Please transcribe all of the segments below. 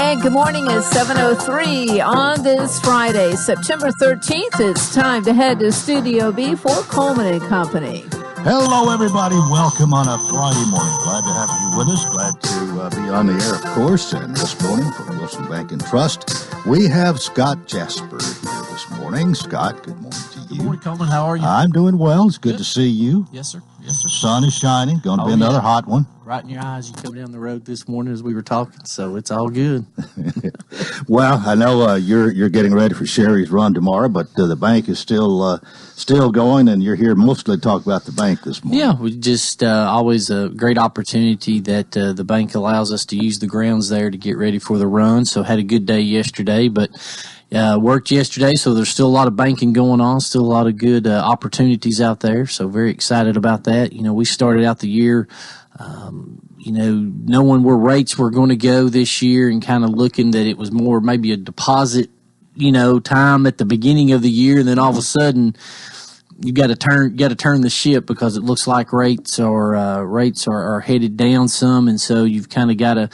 And good morning. It's 7:03 on this Friday, September 13th. It's time to head to Studio B for Coleman and Company. Hello, everybody. Welcome on a Friday morning. Glad to have you with us. Glad to be on the air, of course. And this morning from Wilson Bank and Trust, we have Scott Jasper here this morning. Scott, good morning to you. Good morning, Coleman. How are you? I'm doing well. It's good to see you. Yes, sir. Yes, sir. The sun is shining. Going to be another hot one. Right in your eyes. You come down the road this morning as we were talking, so it's all good. Well, I know you're getting ready for Sherry's run tomorrow, but the bank is still going, and you're here mostly to talk about the bank this morning. Yeah, we just always a great opportunity that the bank allows us to use the grounds there to get ready for the run. So had a good day yesterday, but worked yesterday, so there's still a lot of banking going on, still a lot of good opportunities out there. So very excited about that. You know, we started out the year knowing where rates were going to go this year and kind of looking that it was more maybe a deposit, time at the beginning of the year. And then all of a sudden you got to turn the ship because it looks like rates are headed down some. And so you've kind of got to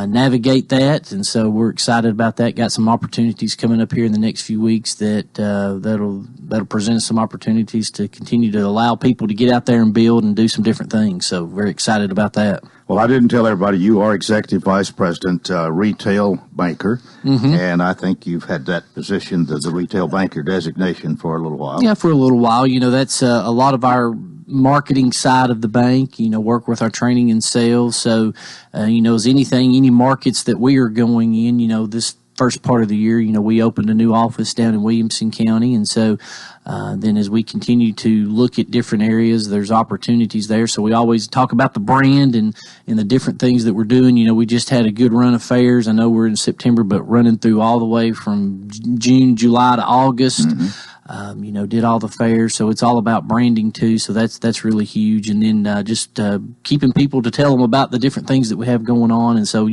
navigate that. And so we're excited about that. Got some opportunities coming up here in the next few weeks that'll present us some opportunities to continue to allow people to get out there and build and do some different things. So very excited about that. Well, I didn't tell everybody you are Executive Vice President, retail banker, and I think you've had that position, the retail banker designation, for a little while. Yeah, for a little while. That's a lot of our marketing side of the bank, work with our training and sales. So, as any markets that we are going in, this first part of the year, we opened a new office down in Williamson County. And so then as we continue to look at different areas, there's opportunities there. So we always talk about the brand and the different things that we're doing. We just had a good run of fairs. I know we're in September, but running through all the way from June, July to August. Did all the fairs, so it's all about branding too. So that's really huge. And then just keeping people to tell them about the different things that we have going on. And so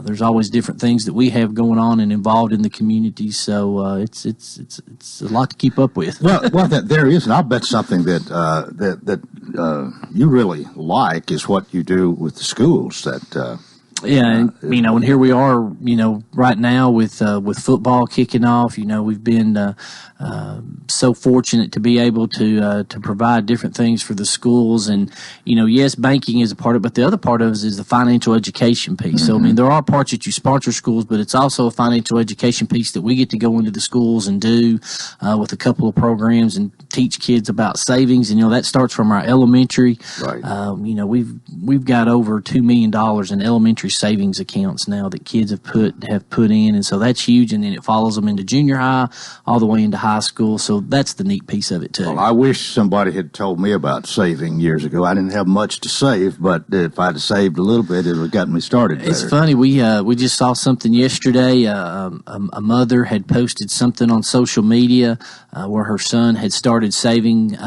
there's always different things that we have going on and involved in the community. So it's a lot to keep up with. Well, there is, and I'll bet something that you really like is what you do with the schools. And here we are, right now with football kicking off. We've been so fortunate to be able to provide different things for the schools. And yes, banking is a part of it, but the other part of it is the financial education piece. So there are parts that you sponsor schools, but it's also a financial education piece that we get to go into the schools and do with a couple of programs and teach kids about savings. And that starts from our elementary. Right. We've got over $2 million in elementary savings accounts now that kids have put in, and so that's huge. And then it follows them into junior high, all the way into high school. So that's the neat piece of it too. Well, I wish somebody had told me about saving years ago. I didn't have much to save, but if I'd have saved a little bit, it would have gotten me started better. It's funny. We just saw something yesterday. A mother had posted something on social media where her son had started saving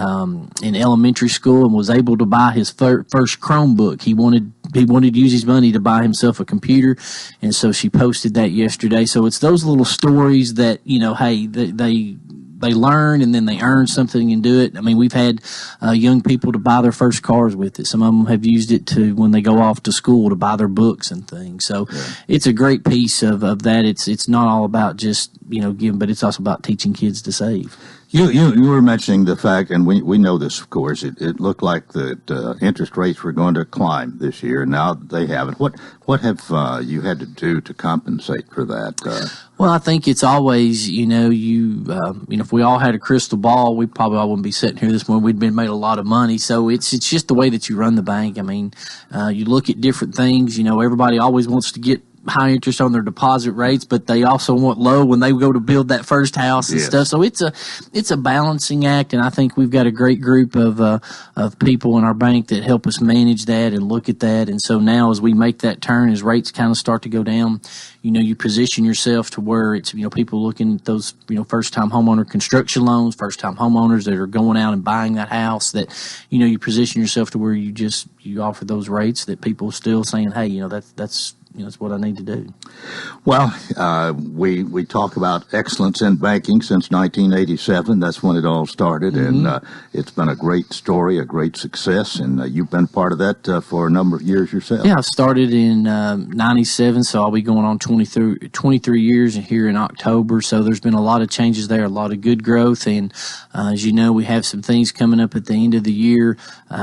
in elementary school and was able to buy his first Chromebook. He wanted to use his money to buy himself a computer, and so she posted that yesterday. So it's those little stories that they learn and then they earn something and do it. We've had young people to buy their first cars with it. Some of them have used it to when they go off to school to buy their books and things. So It's a great piece of that. It's not all about just giving, but it's also about teaching kids to save. You were mentioning the fact, and we know this, of course, it looked like that interest rates were going to climb this year. Now they haven't. What have you had to do to compensate for that? Well, I think it's always, if we all had a crystal ball, we probably all wouldn't be sitting here this morning. We'd been made a lot of money. So it's just the way that you run the bank. You look at different things. Everybody always wants to get high interest on their deposit rates, but they also want low when they go to build that first house and stuff. So it's a balancing act, and I think we've got a great group of people in our bank that help us manage that and look at that. And so now as we make that turn, as rates kind of start to go down, you position yourself to where it's, people looking at those, first-time homeowner construction loans, first-time homeowners that are going out and buying that house, that, you position yourself to where you offer those rates that people still saying, hey, that's it's what I need to do. Well, we talk about excellence in banking since 1987. That's when it all started, and it's been a great story, a great success, and you've been part of that for a number of years yourself. Yeah, I started in 97, so I'll be going on 23 years here in October. So there's been a lot of changes there, a lot of good growth, and as you know, we have some things coming up at the end of the year,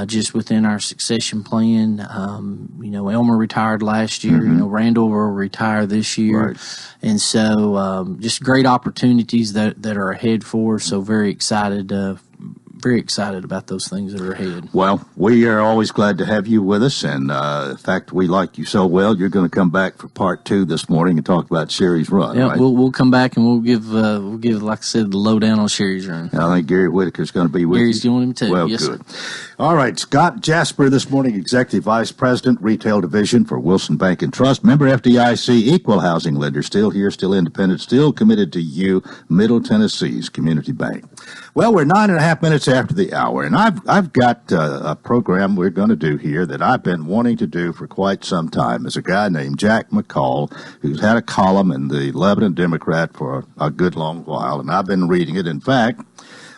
just within our succession plan. Elmer retired last year. Randall will retire this year, right. And so just great opportunities that are ahead for us. So very excited about those things that are ahead. Well, we are always glad to have you with us, and in fact, we like you so well, you're going to come back for part 2 this morning and talk about Sherry's Run, yeah, right? We'll come back and we'll give, like I said, the lowdown on Sherry's Run. I think Gary Whitaker's going to be with Gary's you. doing him too. Well, yes, good. Sir. All right, Scott Jasper this morning, Executive Vice President, Retail Division for Wilson Bank and Trust, member FDIC, equal housing lender, still here, still independent, still committed to you, Middle Tennessee's community bank. Well, we're 9.5 minutes after the hour, and I've got a program we're going to do here that I've been wanting to do for quite some time. There's a guy named Jack McCall who's had a column in the Lebanon Democrat for a good long while, and I've been reading it. In fact,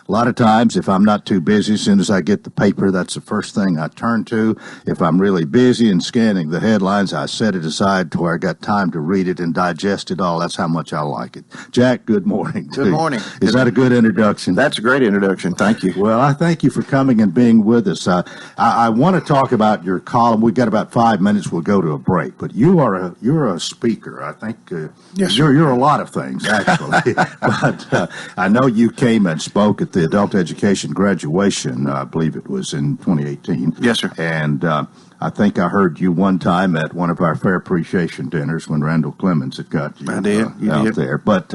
a lot of times, if I'm not too busy, as soon as I get the paper, that's the first thing I turn to. If I'm really busy and scanning the headlines, I set it aside to where I got time to read it and digest it all. That's how much I like it. Jack, good morning. Good morning. Is that a good introduction? That's a great introduction. Thank you. Well, I thank you for coming and being with us. I want to talk about your column. We've got about 5 minutes. We'll go to a break. But you're a speaker. I think yes, you're a lot of things, actually. But I know you came and spoke at the adult education graduation. I believe it was in 2018. Yes, sir. And I think I heard you one time at one of our fair appreciation dinners when Randall Clemens had got you, I did. out there. But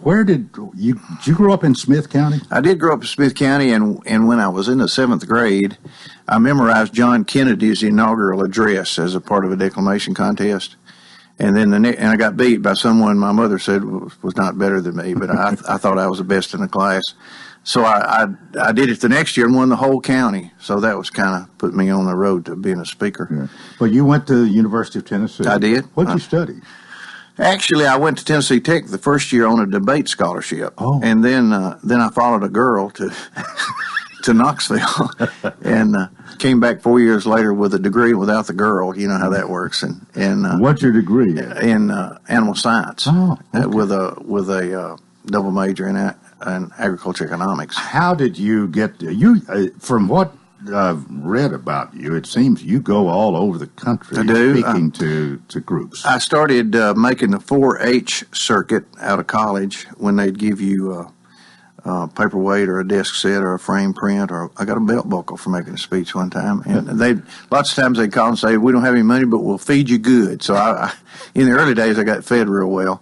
where did you grow up in Smith County? I did grow up in Smith County, and when I was in the 7th grade, I memorized John Kennedy's inaugural address as a part of a declamation contest. And then and I got beat by someone my mother said was not better than me, but I thought I was the best in the class. So I did it the next year and won the whole county. So that was kind of put me on the road to being a speaker. Yeah. Well, you went to the University of Tennessee. I did. What did you study? Actually, I went to Tennessee Tech the first year on a debate scholarship. Oh. And then I followed a girl to to Knoxville and came back 4 years later with a degree without the girl. You know how that works. And what's your degree? In animal science. Oh, okay. With a double major in agriculture economics. How did you get you? From what I've read about you, it seems you go all over the country I do. speaking to groups. I started making the 4-H circuit out of college when they'd give you a paperweight or a desk set or a frame print, or I got a belt buckle for making a speech one time. And lots of times they'd call and say, "We don't have any money, but we'll feed you good." So I in the early days, I got fed real well.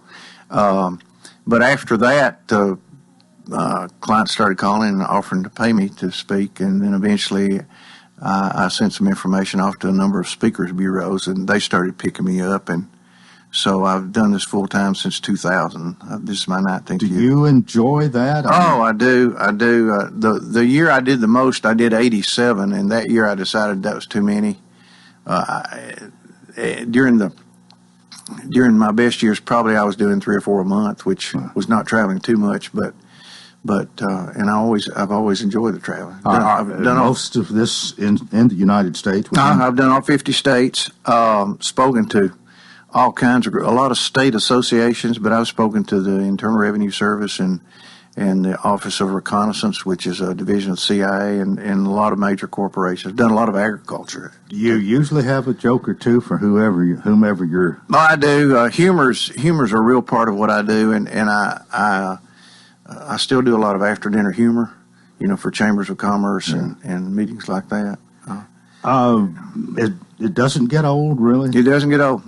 But after that, clients started calling and offering to pay me to speak, and then eventually I sent some information off to a number of speakers bureaus, and they started picking me up, and so I've done this full time since 2000. This is my 19th year. Do you enjoy that? I do. The year I did the most, I did 87, and that year I decided that was too many. During my best years, probably I was doing 3 or 4 a month, which was not traveling too much, but and I've always enjoyed the traveling. I've done most of this in the United States. I've done all 50 states. Spoken to all kinds of a lot of state associations, but I've spoken to the Internal Revenue Service and the Office of Reconnaissance, which is a division of CIA, and a lot of major corporations. I've done a lot of agriculture. You usually have a joke or two for whomever you're. Well, I do. Humor's a real part of what I do, and I still do a lot of after dinner humor, for chambers of commerce and meetings like that. It doesn't get old, really. It doesn't get old.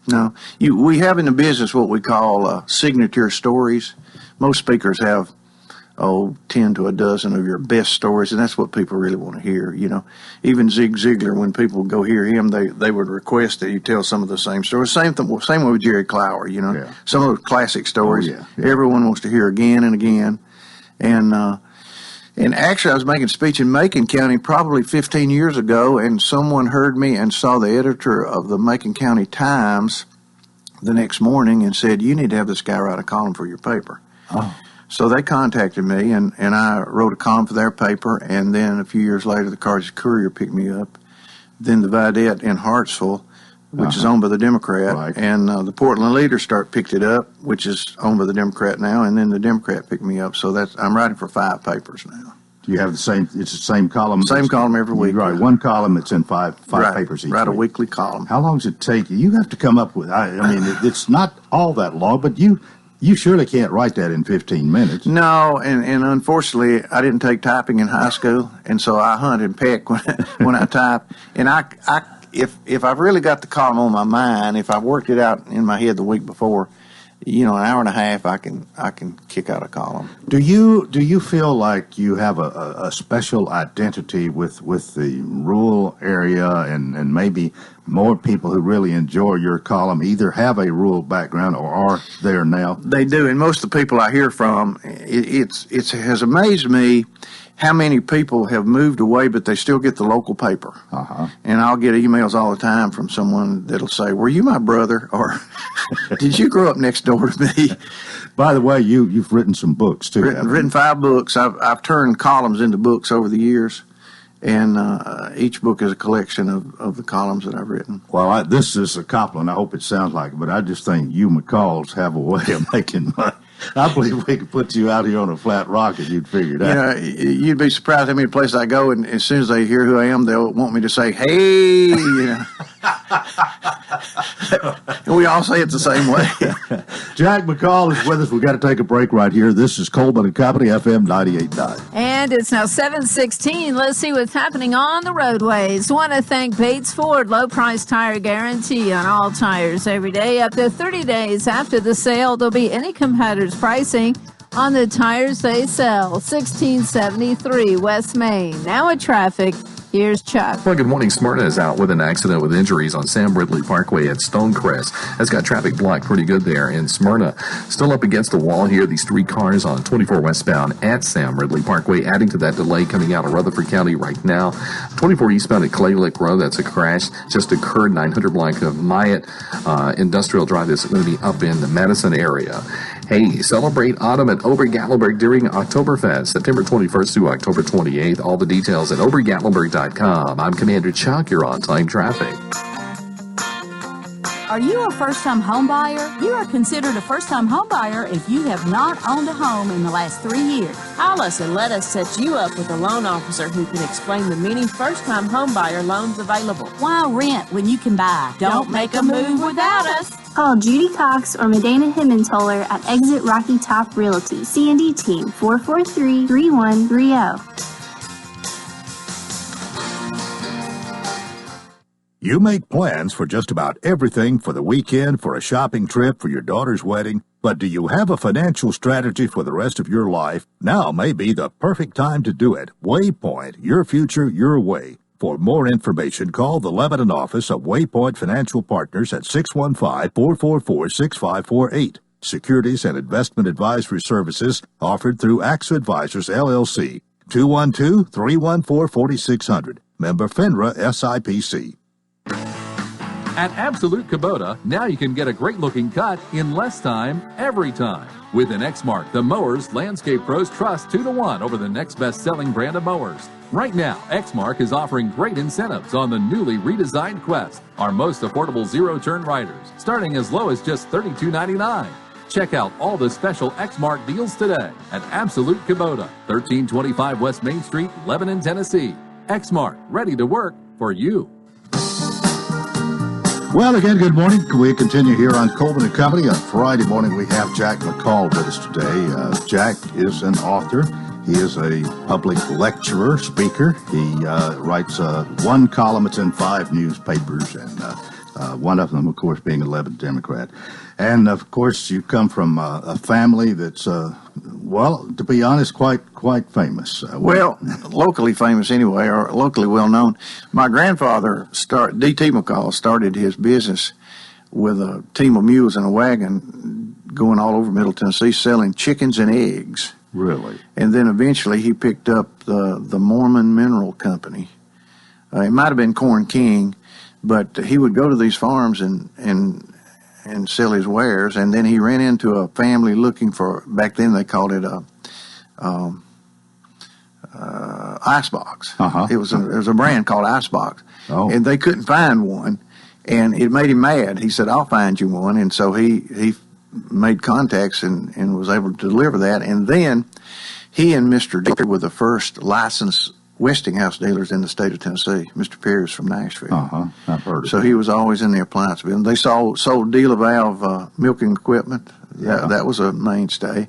No, we have in the business what we call signature stories. Most speakers have 10 to a dozen of your best stories, and that's what people really want to hear. Even Zig Ziglar, when people go hear him, they would request that you tell some of the same stories. Same way with Jerry Clower. Some of those classic stories. Yeah. Everyone wants to hear again and again, and And actually, I was making a speech in Macon County probably 15 years ago, and someone heard me and saw the editor of the Macon County Times the next morning and said, "You need to have this guy write a column for your paper." Oh. So they contacted me, and I wrote a column for their paper, and then a few years later, the Carthage Courier picked me up. Then the Vidette in Hartsville, which is owned by the Democrat, right. and the Portland Leader picked it up, which is owned by the Democrat now, and then the Democrat picked me up. So I'm writing for 5 papers now. Do you have it's the same column? Same column every week. Right, one column, it's in five papers each Write a week. weekly column. How long does it take you? You have to come up with, I mean, it's not all that long, but you surely can't write that in 15 minutes. No, and unfortunately, I didn't take typing in high school, and so I hunt and peck when I type. And if I've really got the column on my mind, if I've worked it out in my head the week before, an hour and a half, I can kick out a column. Do you feel like you have a special identity with the rural area, and maybe more people who really enjoy your column either have a rural background or are there now? They do, and most of the people I hear from, it has amazed me how many people have moved away, but they still get the local paper. Uh-huh. And I'll get emails all the time from someone that'll say, "Were you my brother?" Or "Did you grow up next door to me?" By the way, you've written some books too. Written 5 books. I've turned columns into books over the years, and each book is a collection of the columns that I've written. Well, this is a compliment. I hope it sounds like it, but I just think you McCalls have a way of making money. I believe we could put you out here on a flat rock and you'd figure it out. You'd be surprised how many places I go, and as soon as they hear who I am, they'll want me to say, "Hey," And we all say it the same way. Jack McCall is with us. We've got to take a break right here. This is Coleman and Company, FM 98.9. And it's now 7:16. Let's see what's happening on the roadways. Want to thank Bates Ford, low price tire guarantee on all tires every day. Up to 30 days after the sale, there'll be any competitor's pricing on the tires they sell. 1673 West Main. Now in traffic. Here's Chuck. Well, good morning. Smyrna is out with an accident with injuries on Sam Ridley Parkway at Stonecrest. That's got traffic blocked pretty good there in Smyrna. Still up against the wall here. These 3 cars on 24 westbound at Sam Ridley Parkway, adding to that delay coming out of Rutherford County right now. 24 eastbound at Clay Lick Road. That's a crash just occurred 900 block of Myatt Industrial Drive. That's going to be up in the Madison area. Hey, celebrate autumn at Ober-Gatlinburg during Oktoberfest, September 21st through October 28th. All the details at obergatlinburg.com. I'm Commander Chuck. You're on time traffic. Are you a first-time home buyer? You are considered a first-time home buyer if you have not owned a home in the last 3 years. Call us and let us set you up with a loan officer who can explain the many first-time home buyer loans available. Why rent when you can buy? Don't make a move without us. Call Judy Cox or Medina Himmentoller at Exit Rocky Top Realty. C&D Team 443-3130. You make plans for just about everything for the weekend, for a shopping trip, for your daughter's wedding, but do you have a financial strategy for the rest of your life? Now may be the perfect time to do it. Waypoint, your future, your way. For more information, call the Lebanon office of Waypoint Financial Partners at 615-444-6548. Securities and investment advisory services offered through AXA Advisors, LLC. 212-314-4600. Member FINRA SIPC. At Absolute Kubota, now you can get a great-looking cut in less time, every time. With an Exmark, the mowers landscape pros trust 2-to-1 over the next best-selling brand of mowers. Right now, Exmark is offering great incentives on the newly redesigned Quest, our most affordable zero-turn riders, starting as low as just $32.99. Check out all the special Exmark deals today at Absolute Kubota, 1325 West Main Street, Lebanon, Tennessee. Exmark, ready to work for you. Well, again, good morning. We continue here on Coleman & Company. On Friday morning, we have Jack McCall with us today. Jack is an author. He is a public lecturer, speaker. He writes one column. It's in 5 newspapers, and one of them, of course, being a Lebanon Democrat. And, of course, you come from a family that's, well, to be honest, quite famous. Well, locally famous anyway, or locally well-known. My grandfather, D.T. McCall, started his business with a team of mules and a wagon going all over Middle Tennessee selling chickens and eggs. Really? And then eventually he picked up the Mormon Mineral Company. It might have been Corn King, but he would go to these farms and sell his wares. And then he ran into a family looking for, back then they called it a Icebox. Uh-huh. It was a brand called Icebox. Oh. And they couldn't find one, and it made him mad. He said, "I'll find you one." And so he made contacts and was able to deliver that. And then he and Mr. Dealer were the first licensed Westinghouse dealers in the state of Tennessee. Mr. Perry is from Nashville. Uh-huh. I've heard of So it. he was always in the appliance business. They sold dealer valve milking equipment. Yeah. That was a mainstay.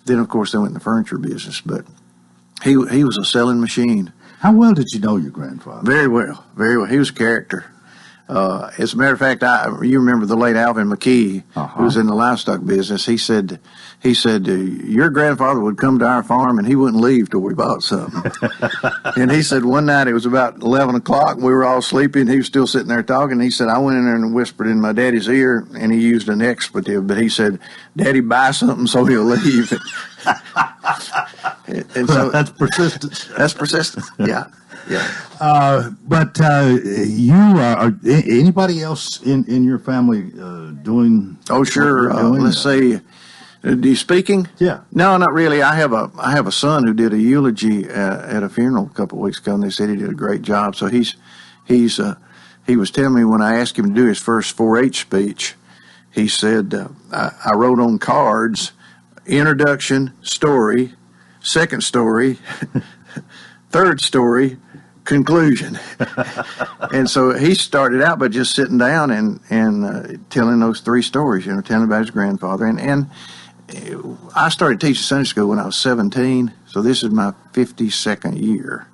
Then, of course, they went in the furniture business. But he was a selling machine. How well did you know your grandfather? Very well, very well. He was a character. As a matter of fact, you remember the late Alvin McKee, who was in the livestock business. He said, your grandfather would come to our farm and he wouldn't leave till we bought something. And he said one night it was about 11 o'clock. We were all sleeping. He was still sitting there talking. He said, I went in there and whispered in my daddy's ear, and he used an expletive, but he said, "Daddy, buy something so he'll leave." And so That's persistence. that's persistence. Yeah. Yeah. But you are anybody else in your family doing? Oh, sure. what you're doing? Let's see. Do you speaking? Yeah. No, not really. I have a son who did a eulogy at a funeral a couple of weeks ago, and they said he did a great job. So he was telling me when I asked him to do his first 4-H speech, he said, I wrote on cards, introduction, story, second story, third story, conclusion. And so he started out by just sitting down and telling those 3 stories, telling about his grandfather. And I started teaching Sunday school when I was 17, so this is my 52nd year.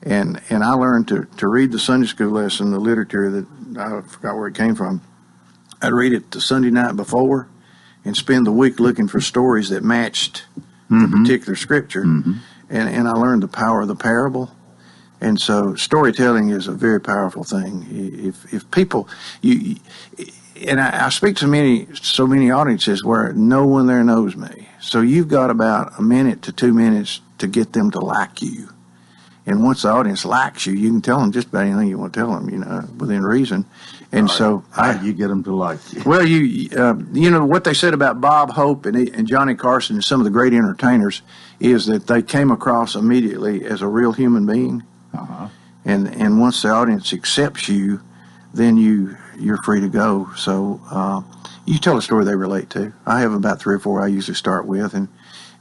And I learned to read the Sunday school lesson, the literature that I forgot where it came from. I'd read it the Sunday night before and spend the week looking for stories that matched the particular scripture. Mm-hmm. And I learned the power of the parable. And so storytelling is a very powerful thing. If people, I speak to so many audiences where no one there knows me. So you've got about a minute to 2 minutes to get them to like you. And once the audience likes you, you can tell them just about anything you want to tell them, within reason. And so how do you get them to like you? Well, what they said about Bob Hope and Johnny Carson and some of the great entertainers is that they came across immediately as a real human being. Uh-huh. And once the audience accepts you, then you're free to go. So you tell a story they relate to. I have about 3 or 4 I usually start with, and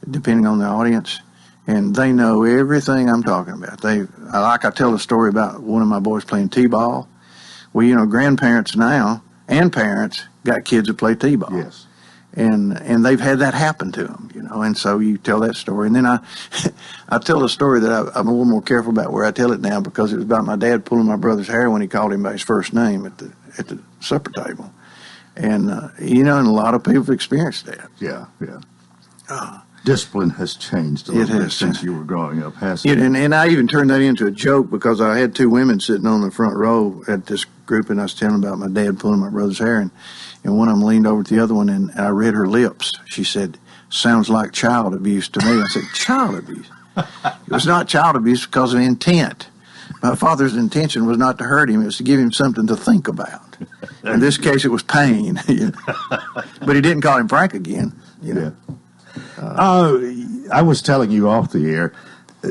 depending on the audience, and they know everything I'm talking about. I tell a story about one of my boys playing t-ball. Well, grandparents now and parents got kids that play t-ball. Yes. And they've had that happen to them, and so you tell that story. And then I tell a story that I'm a little more careful about where I tell it now, because it was about my dad pulling my brother's hair when he called him by his first name at the supper table. And, and a lot of people have experienced that. Yeah. Discipline has changed a little bit since you were growing up, hasn't it? And I even turned that into a joke, because I had 2 women sitting on the front row at this group, and I was telling about my dad pulling my brother's hair, and one of them leaned over to the other one, and I read her lips. She said, "Sounds like child abuse to me." I said, "Child abuse?" It was not child abuse because of intent. My father's intention was not to hurt him. It was to give him something to think about. In this case, it was pain. But he didn't call him Frank again. Yeah. I was telling you off the air,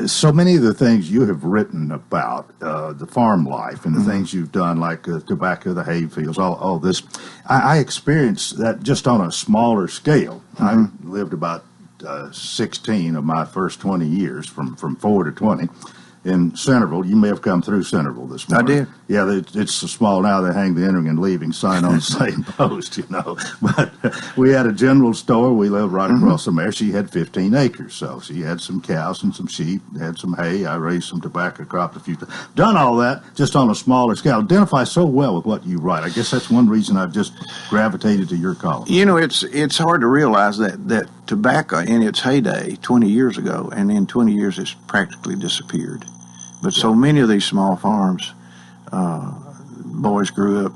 so many of the things you have written about, the farm life and the things you've done, like tobacco, the hay fields, all this, I experienced that just on a smaller scale. I lived about 16 of my first 20 years, from 4 to 20. In Centerville. You may have come through Centerville this morning. I did. Yeah, it's so small now, they hang the entering and leaving sign on the same post, But we had a general store. We lived right across from there. She had 15 acres, so she had some cows and some sheep, had some hay. I raised some tobacco crops a few times. Done all that just on a smaller scale. Identify so well with what you write. I guess that's one reason I've just gravitated to your column. It's hard to realize that tobacco in its heyday 20 years ago, and in 20 years it's practically disappeared. But so many of these small farms, boys grew up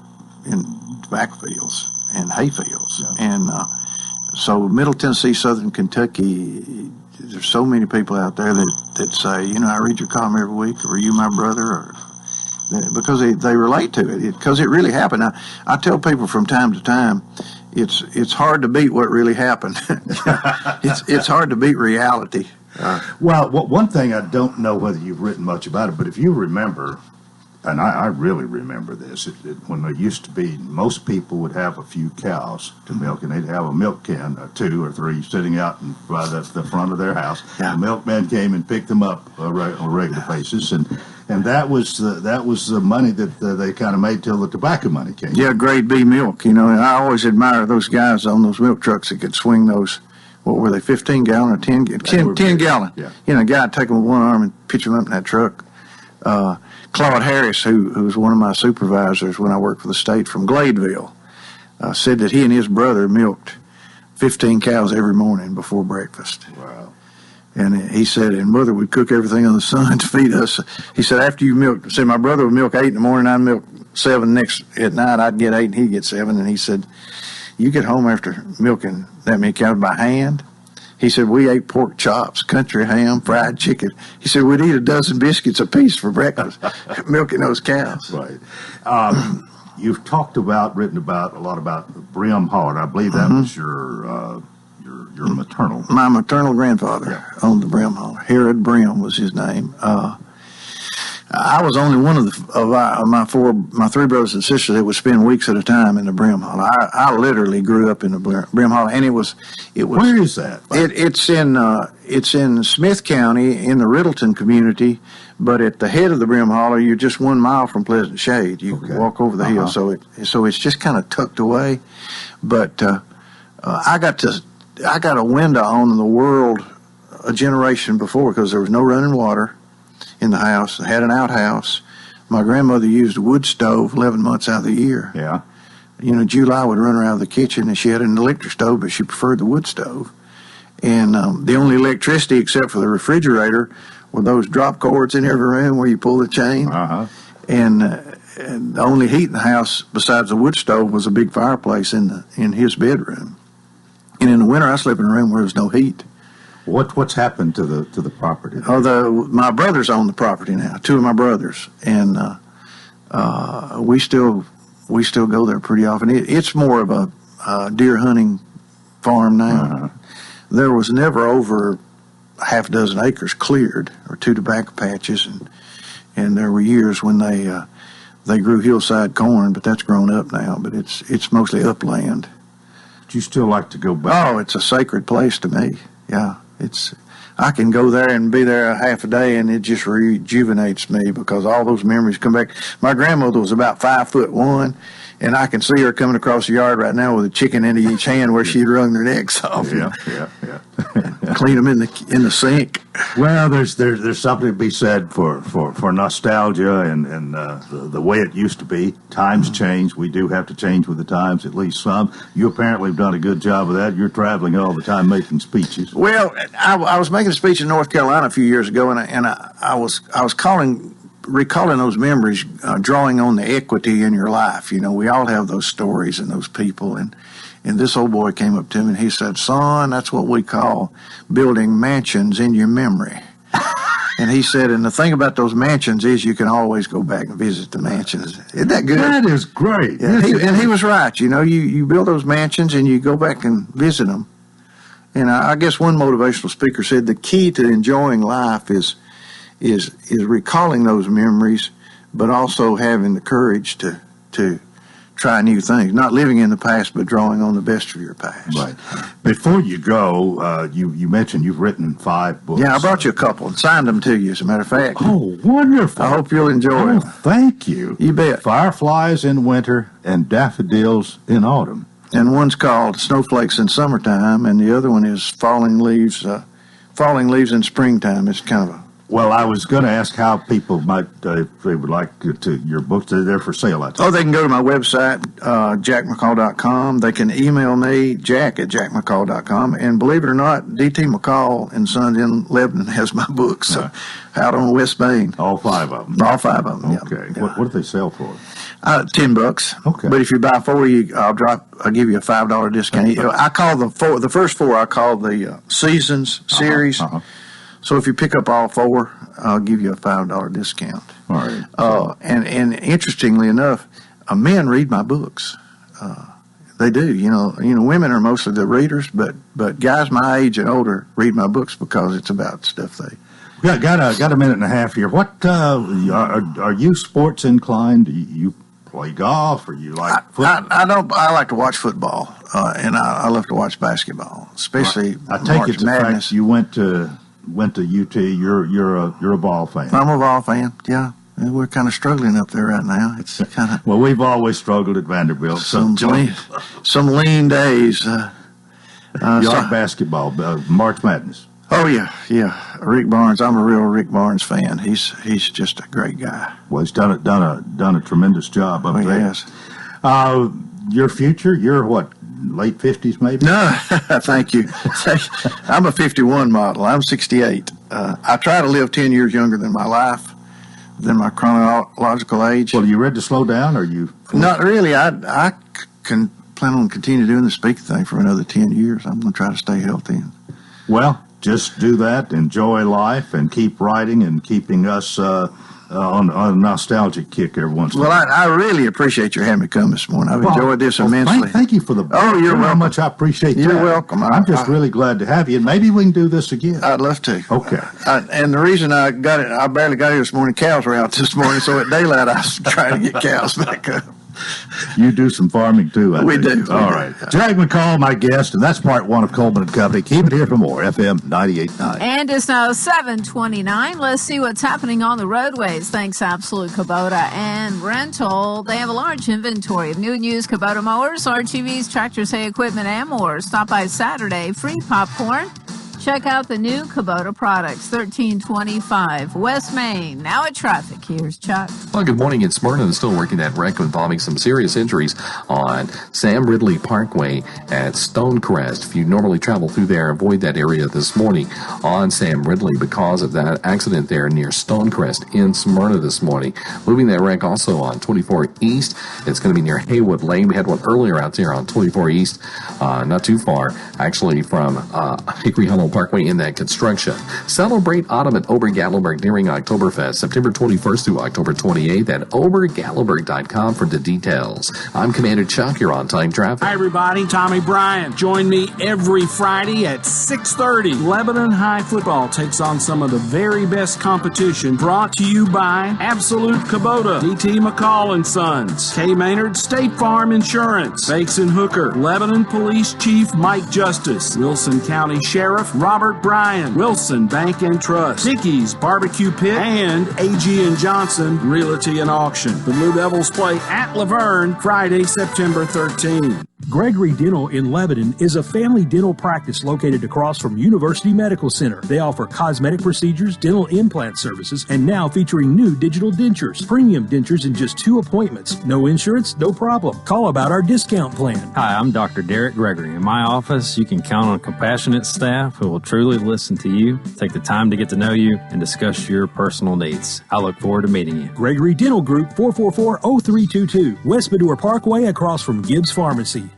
in tobacco fields and hay fields. Yeah. And so Middle Tennessee, Southern Kentucky, there's so many people out there that say, I read your column every week, or are you my brother, or because they relate to it, because it really happened. I tell people from time to time, it's hard to beat what really happened. It's hard to beat reality. Well, one thing, I don't know whether you've written much about it, but if you remember, and I really remember this, when there used to be, most people would have a few cows to milk, and they'd have a milk can, 2 or 3, sitting out by the front of their house. Yeah. The milkman came and picked them up on a regular basis, and that was the money that they kind of made till the tobacco money came. Yeah, grade B milk. I always admire those guys on those milk trucks that could swing those. What were they, 15 gallon or 10 gallon? Yeah. A guy would take them with one arm and pitch them up in that truck. Claude Harris, who was one of my supervisors when I worked for the state from Gladeville, said that he and his brother milked 15 cows every morning before breakfast. Wow. And he said, and Mother would cook everything on the sun to feed us. He said, after you milk, say my brother would milk 8 in the morning, I'd milk 7 at night, I'd get 8 and he'd get 7. And he said, you get home after milking that many cows by hand. He said, we ate pork chops, country ham, fried chicken. He said, we'd eat a dozen biscuits apiece for breakfast, milking those cows. Right. You've written about a lot about Brim Hall. I believe that was your maternal. My maternal grandfather owned the Brim Hall. Herod Brim was his name. I was only one of my 3 brothers and sisters that would spend weeks at a time in the Brim Hall. I literally grew up in the Brim Hall, and it was. Where is that? It's in Smith County in the Riddleton community, but at the head of the Brim Hall, you're just 1 mile from Pleasant Shade. You walk over the hill, so it's just kind of tucked away. But I got a window on the world a generation before, because there was no running water in the house. I had an outhouse. My grandmother used a wood stove 11 months out of the year. Yeah. July would run her out of the kitchen, and she had an electric stove, but she preferred the wood stove. And the only electricity except for the refrigerator were those drop cords in every room where you pull the chain. And the only heat in the house besides the wood stove was a big fireplace in his bedroom. And in the winter, I slept in a room where there was no heat. What's happened to the property? My brothers own the property now. 2 of my brothers, and we still go there pretty often. It's more of a deer hunting farm now. There was never over half a dozen acres cleared, or 2 tobacco patches, and there were years when they grew hillside corn, but that's grown up now. But it's mostly upland. Do you still like to go back? Oh, it's a sacred place to me. Yeah. I can go there and be there a half a day, and it just rejuvenates me, because all those memories come back. My grandmother was about 5'1", and I can see her coming across the yard right now with a chicken into each hand where she'd wrung their necks off. Yeah. Clean them in the sink. Well, there's something to be said for nostalgia and the way it used to be. Times change. We do have to change with the times, at least some. You apparently have done a good job of that. You're traveling all the time making speeches. Well, I was making a speech in North Carolina a few years ago, and I was recalling those memories, drawing on the equity in your life. We all have those stories and those people, and this old boy came up to me and he said, son, that's what we call building mansions in your memory. And he said, and the thing about those mansions is you can always go back and visit the mansions. Isn't that good? That is great. Yeah, and he was right. You build those mansions and you go back and visit them. And I guess one motivational speaker said the key to enjoying life is recalling those memories, but also having the courage to try new things. Not living in the past, but drawing on the best of your past. Right. Before you go, you mentioned you've written 5 books. Yeah, I brought you a couple and signed them to you, as a matter of fact. Oh, wonderful. I hope you'll enjoy them. Thank you. You bet. Fireflies in Winter and Daffodils in Autumn. And one's called Snowflakes in Summertime, and the other one is Falling Leaves in Springtime. It's kind of a... Well, I was going to ask how people might, if they would like to your books, they're for sale. They can go to my website, jackmccall.com. They can email me, jack@jackmccall.com. And believe it or not, D.T. McCall and Sons in Lebanon has my books out on West Main. All 5 of them? All 5 of them, Okay. Yeah. What do they sell for? $10. Okay. But if you buy 4, I'll give you a $5 discount. I call the first 4 I call the Seasons series. So if you pick up all 4, I'll give you a $5 discount. All right. And interestingly enough, men read my books. They do. Women are mostly the readers, but guys my age and older read my books because it's about stuff they. Got a minute and a half here. What are you sports inclined? Do you play golf, or you like football? I don't. I like to watch football, and I love to watch basketball, especially I take March it the Madness. fact you went to UT. You're a ball fan. I'm a ball fan. Yeah, we're kind of struggling up there right now. It's kind of well, we've always struggled at Vanderbilt. some lean days. You like basketball, March Madness. Oh yeah. Rick Barnes. I'm a real Rick Barnes fan. He's just a great guy. Well, he's done a tremendous job up there. Yes. Your future? You're what? Late 50s, maybe? No, thank you. I'm a 51 model. I'm 68. I try to live 10 years younger than my chronological age. Well, are you ready to slow down, or are you? Not really. I can plan on continuing doing the speaking thing for another 10 years. I'm going to try to stay healthy. Well, just do that, enjoy life, and keep writing and keeping us on a nostalgic kick every once in a while. Well, I really appreciate your having me come this morning. I've enjoyed this immensely. Thank you for the. Oh, you're welcome. How much I appreciate that. You're welcome. I'm just really glad to have you, and maybe we can do this again. I'd love to. Okay. And the reason I barely got here this morning, cows were out this morning, so at daylight I was trying to get cows back up. You do some farming too, I We think. do. All right. Jag McCall, my guest, and that's part 1 of Coleman and Company. Keep it here for more. FM 98.9. And it's now 7:29. Let's see what's happening on the roadways. Thanks, Absolute Kubota and Rental. They have a large inventory of new and used Kubota mowers, RTVs, tractors, hay equipment, and more. Stop by Saturday. Free popcorn. Check out the new Kubota products, 1325 West Main. Now at traffic, here's Chuck. Well, good morning. It's Smyrna is still working that wreck involving some serious injuries on Sam Ridley Parkway at Stonecrest. If you normally travel through there, avoid that area this morning on Sam Ridley because of that accident there near Stonecrest in Smyrna this morning. Moving that wreck also on 24 East. It's going to be near Haywood Lane. We had one earlier out there on 24 East, not too far, actually, from Hickory Hollow Parkway in that construction. Celebrate autumn at Ober-Gatlinburg during Oktoberfest, September 21st through October 28th at obergatlinburg.com for the details. I'm Commander Chuck. You're on time traffic. Hi, everybody. Tommy Bryan. Join me every Friday at 6:30. Lebanon High Football takes on some of the very best competition, brought to you by Absolute Kubota, D.T. McCall & Sons, K. Maynard State Farm Insurance, Bakes and Hooker, Lebanon Police Chief Mike Justice, Wilson County Sheriff Robert Bryan, Wilson Bank and Trust, Dickey's Barbecue Pit, and A.G. & Johnson Realty and Auction. The Blue Devils play at Laverne Friday, September 13. Gregory Dental in Lebanon is a family dental practice located across from University Medical Center. They offer cosmetic procedures, dental implant services, and now featuring new digital dentures. Premium dentures in just 2 appointments. No insurance, no problem. Call about our discount plan. Hi, I'm Dr. Derek Gregory. In my office, you can count on compassionate staff who will truly listen to you, take the time to get to know you, and discuss your personal needs. I look forward to meeting you. Gregory Dental Group, 444-0322, West Medora Parkway across from Gibbs Pharmacy.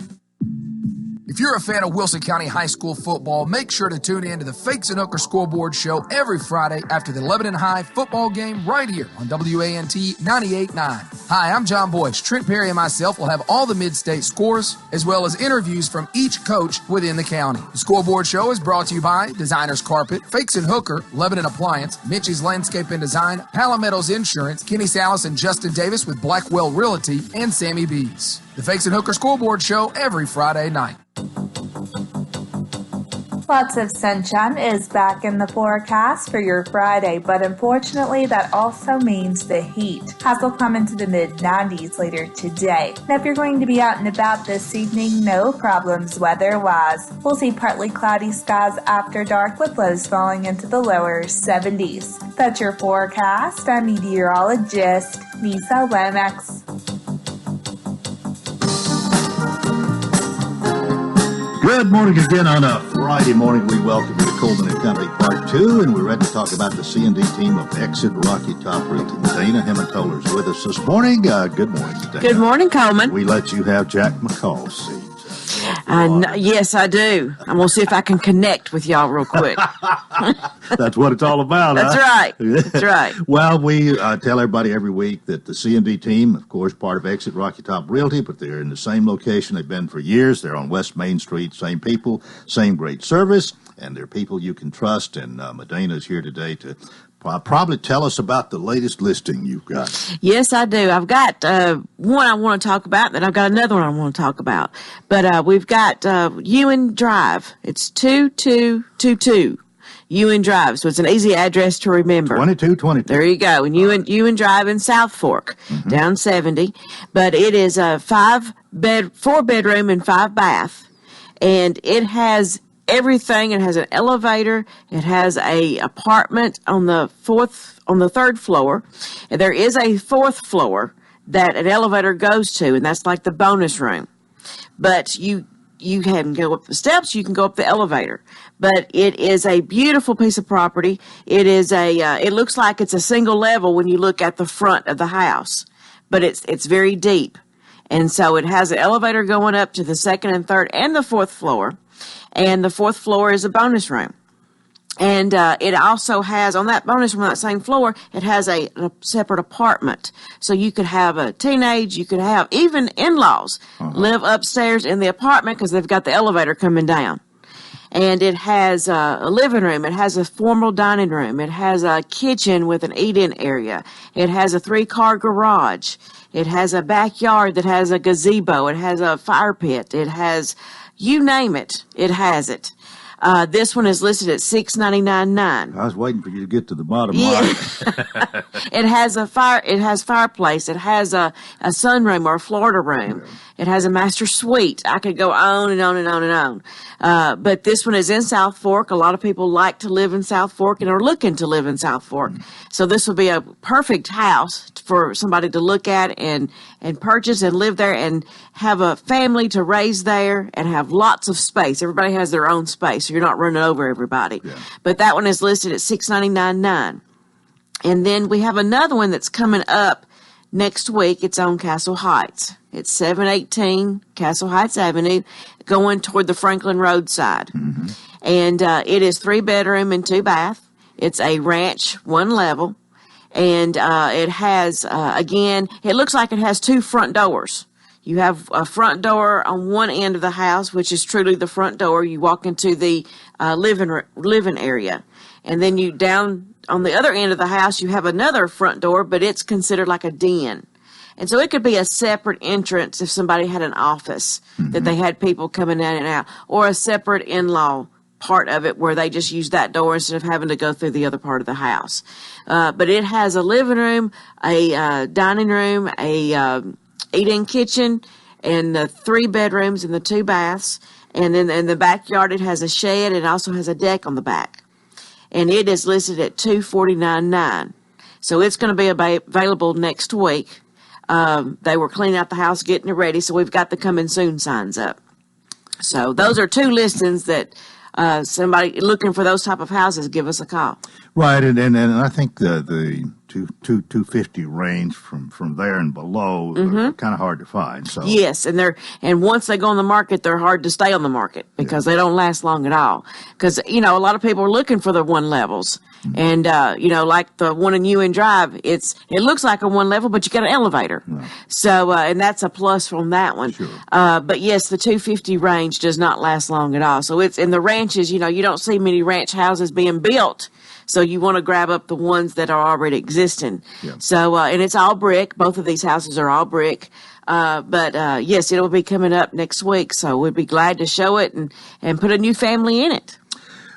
If you're a fan of Wilson County High School football, make sure to tune in to the Fakes and Hooker Scoreboard Show every Friday after the Lebanon High football game right here on WANT 98.9. Hi, I'm John Boyce. Trent Perry and myself will have all the mid-state scores as well as interviews from each coach within the county. The Scoreboard Show is brought to you by Designers Carpet, Fakes and Hooker, Lebanon Appliance, Mitch's Landscape and Design, Palometto's Insurance, Kenny Salas and Justin Davis with Blackwell Realty, and Sammy Bees. The Fakes and Hooker Scoreboard Show every Friday night. Lots of sunshine is back in the forecast for your Friday, but unfortunately that also means the heat will come into the mid-90s later today. Now if you're going to be out and about this evening, no problems weather-wise. We'll see partly cloudy skies after dark with lows falling into the lower 70s. That's your forecast. I'm meteorologist Nisa Lomax. Good morning again on a Friday morning, we welcome you to Coleman and Company Part 2, and we're ready to talk about the C&D team of Exit Rocky Top Realty. Dana Hemmenthaler is with us this morning. Good morning, Dana. Good morning, Coleman. We let you have Jack McCall's seat. Yes, I do. I'm going to see if I can connect with y'all real quick. That's what it's all about, That's huh? right. That's right. Well, we tell everybody every week that the C&D team, of course, part of Exit Rocky Top Realty, but they're in the same location they've been for years. They're on West Main Street, same people, same great service, and they're people you can trust. And Medina is here today to probably tell us about the latest listing you've got. Yes, I do. I've got one I want to talk about, then I've got another one I want to talk about. But we've got Ewan Drive. It's 2222 Ewan Drive, so it's an easy address to remember. 2222. There you go. And Ewan Drive in South Fork, down 70. But it is a 4-bedroom and 5-bath, and it has everything. It has an elevator. It has a apartment on the third floor. And there is a fourth floor that an elevator goes to, and that's like the bonus room. But you can go up the steps. You can go up the elevator. But it is a beautiful piece of property. It is it looks like it's a single level when you look at the front of the house, but it's very deep. And so it has an elevator going up to the second and third and the fourth floor. And the fourth floor is a bonus room. And it also has, on that bonus room, on that same floor, it has a separate apartment. So you could have a teenage, you could have even in-laws live upstairs in the apartment because they've got the elevator coming down. And it has a living room. It has a formal dining room. It has a kitchen with an eat-in area. It has a 3-car garage. It has a backyard that has a gazebo. It has a fire pit. It has... You name it, it has it. This one is listed at $699.9. I was waiting for you to get to the bottom line. It has fireplace. It has a sunroom or a Florida room. Yeah. It has a master suite. I could go on and on and on and on. But this one is in South Fork. A lot of people like to live in South Fork and are looking to live in South Fork. So this would be a perfect house for somebody to look at and purchase and live there and have a family to raise there and have lots of space. Everybody has their own space, so you're not running over everybody. Yeah. But that one is listed at $699.9. And then we have another one that's coming up next week. It's on Castle Heights. It's 718 Castle Heights Avenue, going toward the Franklin Road side. And it is 3-bedroom and 2-bath. It's a ranch, 1 level. And it has, again, it looks like it has 2 front doors. You have a front door on one end of the house, which is truly the front door. You walk into the living area. And then you down on the other end of the house, you have another front door, but it's considered like a den. And so it could be a separate entrance if somebody had an office that they had people coming in and out, or a separate in-law part of it where they just use that door instead of having to go through the other part of the house. But it has a living room, a dining room, a eat-in kitchen, and the 3 bedrooms and the 2 baths. And then in the backyard, it has a shed and also has a deck on the back. And it is listed at $249.9. So it's going to be available next week. They were cleaning out the house, getting it ready, so we've got the coming soon signs up. So those are 2 listings that somebody looking for those type of houses, give us a call. Right, and I think the 250 range from there and below are kind of hard to find. So yes, and once they go on the market, they're hard to stay on the market because they don't last long at all. Because a lot of people are looking for the 1 levels, and like the one in Ewan Drive, it looks like a 1 level, but you got an elevator. Right. So and that's a plus from that one. Sure. But yes, the 250 range does not last long at all. So it's in the ranches. You don't see many ranch houses being built. So you want to grab up the ones that are already existing. Yeah. So, and it's all brick. Both of these houses are all brick. But yes, it'll be coming up next week. So we'd be glad to show it and put a new family in it.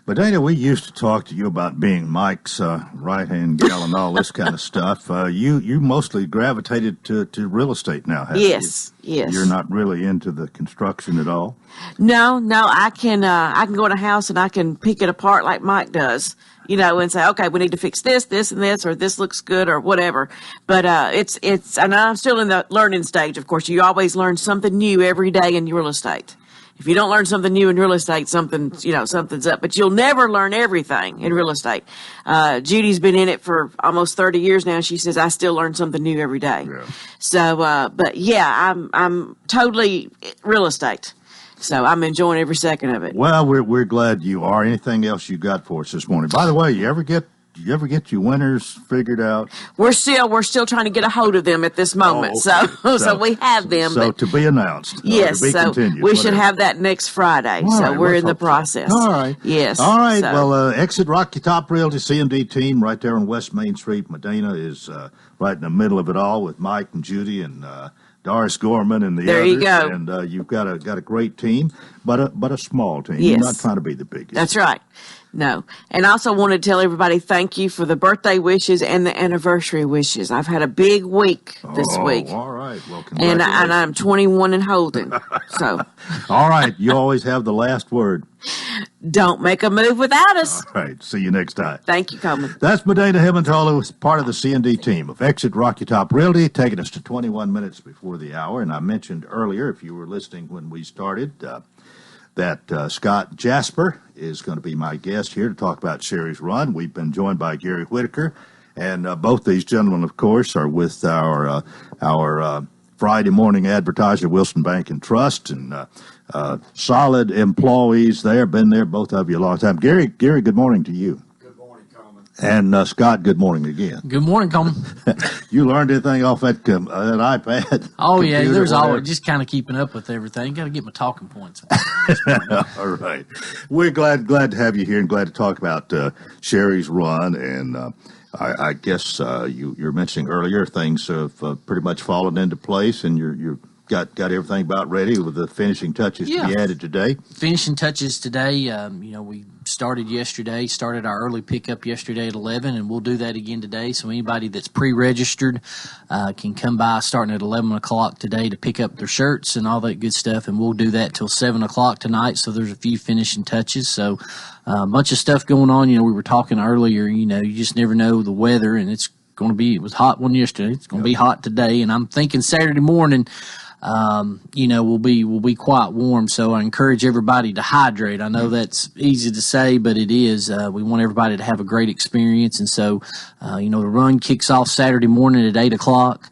But Dana, we used to talk to you about being Mike's right-hand gal and all this kind of stuff. You mostly gravitated to real estate now, haven't you? Yes. You're not really into the construction at all? No, I can go in a house and I can pick it apart like Mike does. And say, okay, we need to fix this, and this, or this looks good, or whatever. But and I'm still in the learning stage. Of course, you always learn something new every day in real estate. If you don't learn something new in real estate, something's up. But you'll never learn everything in real estate. Judy's been in it for almost 30 years now. She says, I still learn something new every day. Yeah. So, but yeah, I'm totally real estate. So I'm enjoying every second of it. Well, we're glad you are. Anything else you got for us this morning? By the way, you ever get your winners figured out? We're still trying to get a hold of them at this moment. Oh, okay. So we have them. So to be announced. Yes. To be so continued, we should have that next Friday. All so right, we're in the process. All right. Yes. All right. So. Well, Exit Rocky Top Realty CMD team right there on West Main Street. Medina is right in the middle of it all with Mike and Judy and Doris Gorman and the there others. You go. And you've got a great team, but a small team. Yes. You're not trying to be the biggest. That's right. No. And I also want to tell everybody thank you for the birthday wishes and the anniversary wishes. I've had a big week this week. All right. Well, congratulations. And I'm 21 and holding. So. All right. You always have the last word. Don't make a move without us. All right. See you next time. Thank you, Coleman. That's Medina Himmentola, who's part of the C&D team of Exit Rocky Top Realty, taking us to 21 minutes before the hour. And I mentioned earlier, if you were listening when we started, that Scott Jasper is going to be my guest here to talk about Sherry's Run. We've been joined by Gary Whitaker, and both these gentlemen, of course, are with our Friday morning advertiser, Wilson Bank and Trust, and solid employees there. Been there, both of you, a long time. Gary, good morning to you. Good morning, Coleman. And Scott, good morning again. Good morning, Coleman. You learned anything off that iPad? Oh, yeah, there's always just kind of keeping up with everything. Got to get my talking points. All right. We're glad to have you here and glad to talk about Sherry's Run. And I guess you're mentioning earlier things have pretty much fallen into place, and you're got everything about ready with the finishing touches to be added today. Finishing touches today. We started our early pickup yesterday at 11, and we'll do that again today. So anybody that's pre-registered can come by starting at 11 o'clock today to pick up their shirts and all that good stuff, and we'll do that till 7 o'clock tonight. So there's a few finishing touches. So a bunch of stuff going on. We were talking earlier, you just never know the weather, and it was hot one yesterday. It's going to be hot today, and I'm thinking Saturday morning, we'll be quite warm. So I encourage everybody to hydrate. I know that's easy to say, but it is. We want everybody to have a great experience. And so, the run kicks off Saturday morning at 8 o'clock.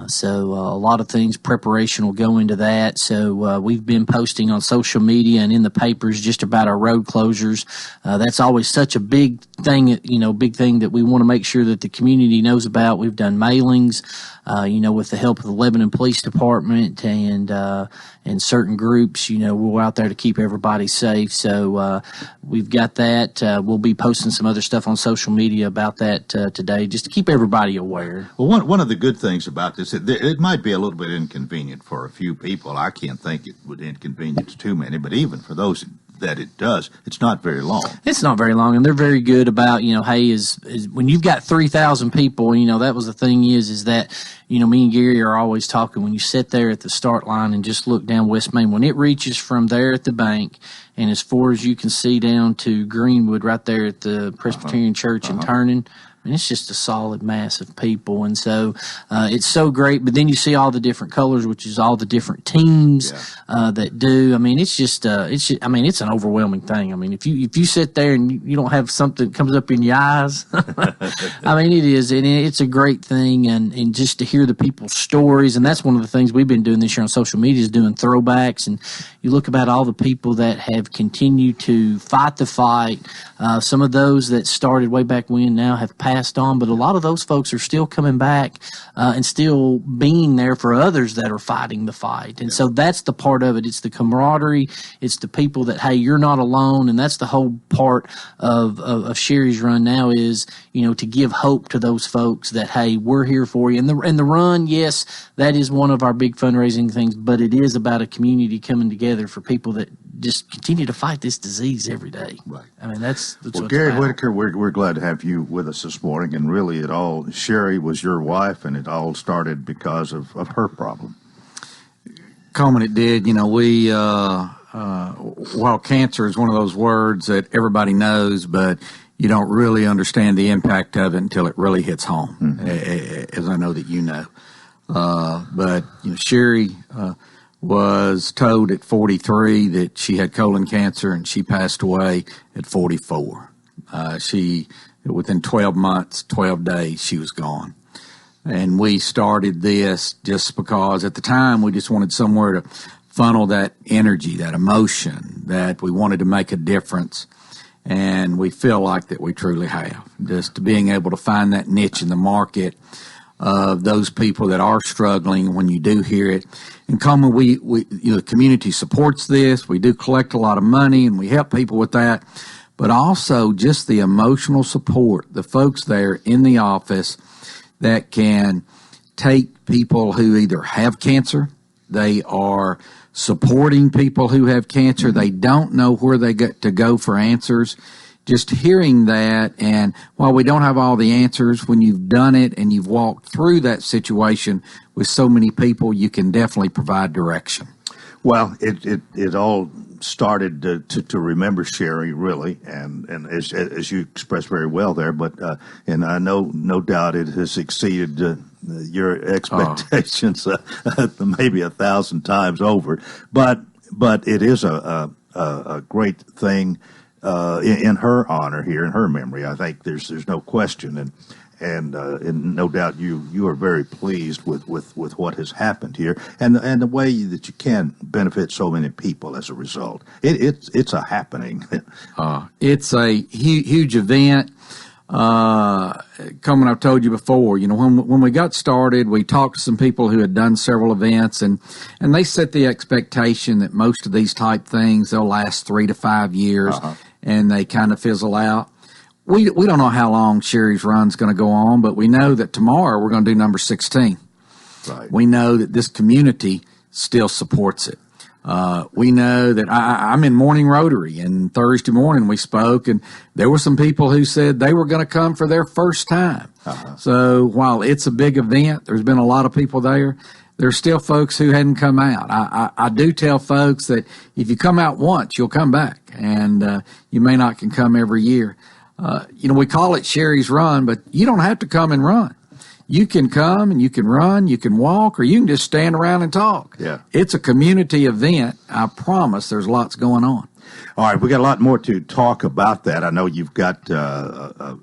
So a lot of things, preparation will go into that. So we've been posting on social media and in the papers just about our road closures. That's always such a big thing, that we want to make sure that the community knows about. We've done mailings, with the help of the Lebanon Police Department and certain groups. We're out there to keep everybody safe. So we've got that. We'll be posting some other stuff on social media about that today, just to keep everybody aware. Well, one of the good things about this, it might be a little bit inconvenient for a few people. I can't think it would inconvenience too many, but even for those that it does, it's not very long. It's not very long, and they're very good about, hey, is when you've got 3,000 people, that was the thing is that, me and Gary are always talking, when you sit there at the start line and just look down West Main, when it reaches from there at the bank and as far as you can see down to Greenwood right there at the Presbyterian Church and turning, it's just a solid mass of people, and so it's so great. But then you see all the different colors, which is all the different teams that do. It's an overwhelming thing. If you sit there and you don't have something that comes up in your eyes, it is, and it's a great thing, and just to hear the people's stories, and that's one of the things we've been doing this year on social media is doing throwbacks, and you look about all the people that have continued to fight the fight. Some of those that started way back when now have passed on, but a lot of those folks are still coming back and still being there for others that are fighting the fight. And so that's the part of it. It's the camaraderie. It's the people that, hey, you're not alone. And that's the whole part of Sherry's Run now is, to give hope to those folks that, hey, we're here for you. And the run, yes, that is one of our big fundraising things, but it is about a community coming together for people that just continue to fight this disease every day. Right. That's well, Gary Whitaker, we're glad to have you with us this morning. And really, Sherry was your wife, and it all started because of her problem. Coleman, it did. We, while cancer is one of those words that everybody knows, but you don't really understand the impact of it until it really hits home, as I know that you know. But Sherry was told at 43 that she had colon cancer, and she passed away at 44. Within 12 months, 12 days, she was gone. And we started this just because at the time we just wanted somewhere to funnel that energy, that emotion, that we wanted to make a difference. And we feel like that we truly have. Just being able to find that niche in the market of those people that are struggling when you do hear it. And Coleman, the community supports this. We do collect a lot of money and we help people with that. But also just the emotional support, the folks there in the office that can take people who either have cancer, they are supporting people who have cancer, they don't know where they get to go for answers. Just hearing that, and while we don't have all the answers, when you've done it and you've walked through that situation with so many people, you can definitely provide direction. Well, it all started to remember Sherry, really, and as you expressed very well there, but and I know no doubt it has exceeded your expectations maybe 1,000 times over, but it is a great thing in her honor here, in her memory. I think there's no question, and no doubt you are very pleased with what has happened here, and the way that you can benefit so many people as a result. It's a happening. It's a huge event. Coleman, I've told you before, when we got started, we talked to some people who had done several events, and they set the expectation that most of these type things, they'll last 3 to 5 years, and they kind of fizzle out. We don't know how long Sherry's run's going to go on, but we know that tomorrow we're going to do number 16. Right. We know that this community still supports it. We know that I'm in Morning Rotary, and Thursday morning we spoke, and there were some people who said they were going to come for their first time. So while it's a big event, there's been a lot of people there. There's still folks who hadn't come out. I do tell folks that if you come out once, you'll come back, and you may not can come every year. We call it Sherry's Run, but you don't have to come and run. You can come and you can run, you can walk, or you can just stand around and talk. Yeah. It's a community event. I promise there's lots going on. All right, we got a lot more to talk about that. I know you've got a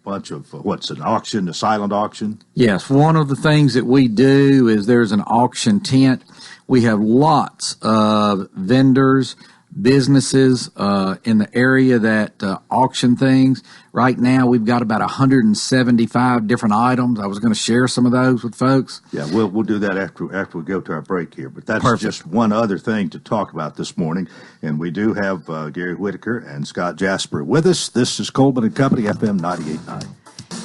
bunch of, an auction, a silent auction? Yes, one of the things that we do is there's an auction tent. We have lots of vendors, businesses in the area that auction things. Right now, we've got about 175 different items. I was going to share some of those with folks. Yeah, we'll do that after we go to our break here. But that's Perfect. Just one other thing to talk about this morning. And we do have Gary Whitaker and Scott Jasper with us. This is Coleman and Company, FM 98.9.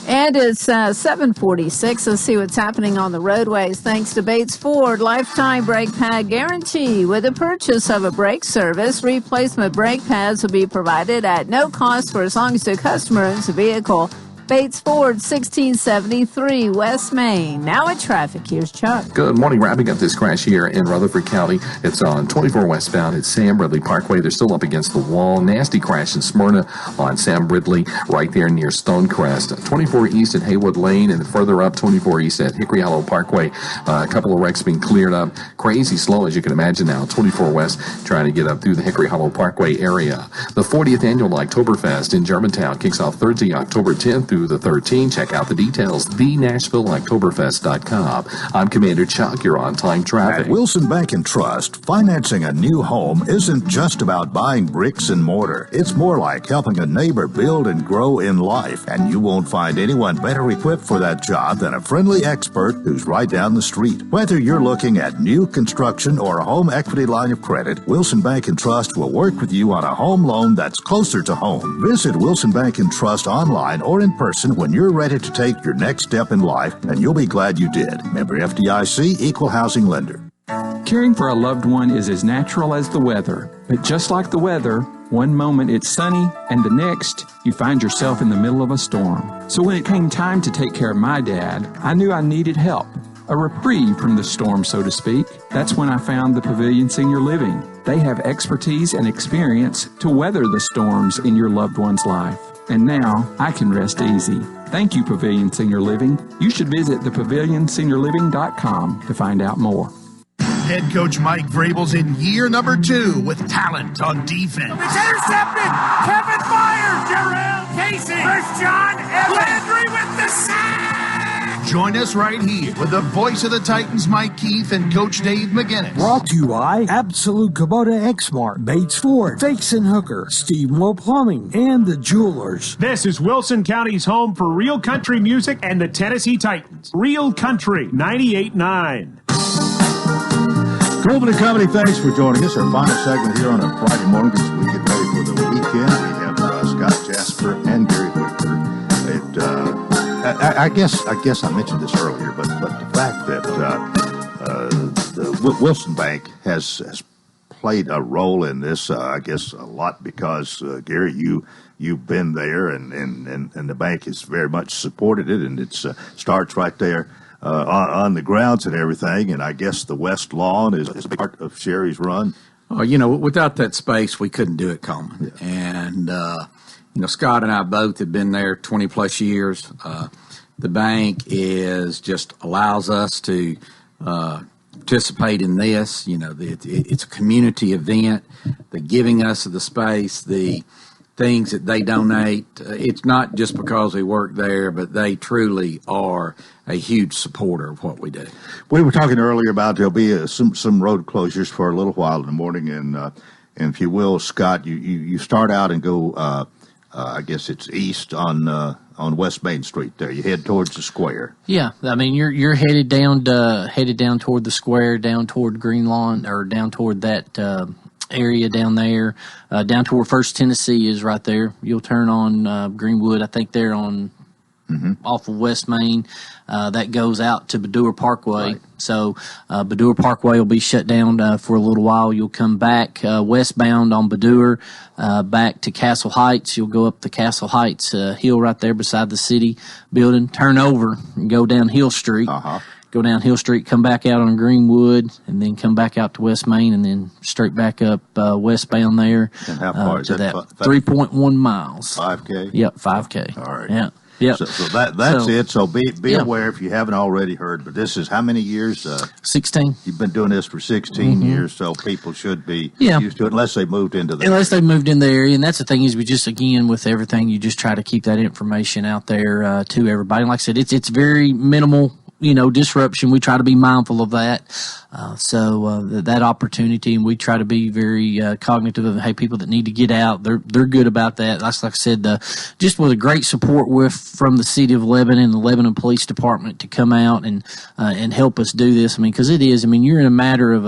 And it's 7:46. Let's see what's happening on the roadways. Thanks to Bates Ford, lifetime brake pad guarantee. With the purchase of a brake service, replacement brake pads will be provided at no cost for as long as the customer owns the vehicle. Bates Ford, 1673 West Main. Now at traffic, here's Chuck. Good morning. Wrapping up this crash here in Rutherford County. It's on 24 westbound at Sam Ridley Parkway. They're still up against the wall. Nasty crash in Smyrna on Sam Ridley, right there near Stonecrest. 24 east at Haywood Lane, and further up 24 east at Hickory Hollow Parkway. A couple of wrecks being cleared up. Crazy slow, as you can imagine now. 24 west trying to get up through the Hickory Hollow Parkway area. The 40th annual Oktoberfest in Germantown kicks off Thursday, October 10th through the 13th. Check out the details, thenashvilleoktoberfest.com. I'm Commander Chuck. You're on time traffic. At Wilson Bank and Trust, financing a new home isn't just about buying bricks and mortar. It's more like helping a neighbor build and grow in life. And you won't find anyone better equipped for that job than a friendly expert who's right down the street. Whether you're looking at new construction or a home equity line of credit, Wilson Bank and Trust will work with you on a home loan that's closer to home. Visit Wilson Bank and Trust online or in person when you're ready to take your next step in life, and you'll be glad you did. Member FDIC, Equal Housing Lender. Caring for a loved one is as natural as the weather. But just like the weather, one moment it's sunny, and the next, you find yourself in the middle of a storm. So when it came time to take care of my dad, I knew I needed help. A reprieve from the storm, so to speak. That's when I found the Pavilion Senior Living. They have expertise and experience to weather the storms in your loved one's life. And now, I can rest easy. Thank you, Pavilion Senior Living. You should visit thepavilionseniorliving.com to find out more. Head coach Mike Vrabel's in year number 2 with talent on defense. It's intercepted. Kevin Myers, Jarrell Casey, Chris John, and Landry with the sack. Join us right here with the voice of the Titans, Mike Keith, and Coach Dave McGinnis. Brought to you by Absolute Kubota Exmart, Bates Ford, Fakes and Hooker, Steve Moore Plumbing, and the Jewelers. This is Wilson County's home for real country music and the Tennessee Titans. Real Country 98.9. Coleman and Company, thanks for joining us. Our final segment here on a Friday morning as we get ready for the weekend. We have Scott Jasper and Gary Whitaker. I guess I mentioned this earlier, but the fact that the Wilson Bank has played a role in this, I guess a lot because Gary, you've been there, and the bank has very much supported it, and it starts right there. On the grounds and everything, and I guess the West Lawn is a part of Sherry's run. Oh, without that space, we couldn't do it, Coleman. Yeah. And, Scott and I both have been there 20-plus years. The bank just allows us to participate in this. It's a community event. The giving us of the space, the things that they donate, it's not just because we work there, but they truly are a huge supporter of what we do. We were talking earlier about there'll be some road closures for a little while in the morning, and if you will, Scott, you start out and go, I guess it's east on West Main Street. There, you head towards the square. Yeah, I mean you're headed down toward the square, down toward Green Lawn, or down toward that area down there, down to where First Tennessee is right there. You'll turn on Greenwood. I think they're on off of West Main. That goes out to Badura Parkway. Right. So Badura Parkway will be shut down for a little while. You'll come back westbound on Badura back to Castle Heights. You'll go up the Castle Heights hill right there beside the city building. Turn over and go down Hill Street. Go down Hill Street, come back out on Greenwood, and then come back out to West Main, and then straight back up westbound there. And how far is that? 3.1 miles. 5K? Yep, 5K. All right. Yeah. Yep. So that's it. So be aware if you haven't already heard. But this is how many years? 16. You've been doing this for 16 years, so people should be used to it unless they moved into the Unless they moved in the area. And that's the thing is we just, again, with everything, you just try to keep that information out there to everybody. And like I said, it's very minimal disruption. We try to be mindful of that. That opportunity, and we try to be very cognitive of, hey, people that need to get out, they're good about that. Like I said, just with a great support from the city of Lebanon, the Lebanon Police Department to come out and help us do this. I mean, because it is. I mean, you're in a matter of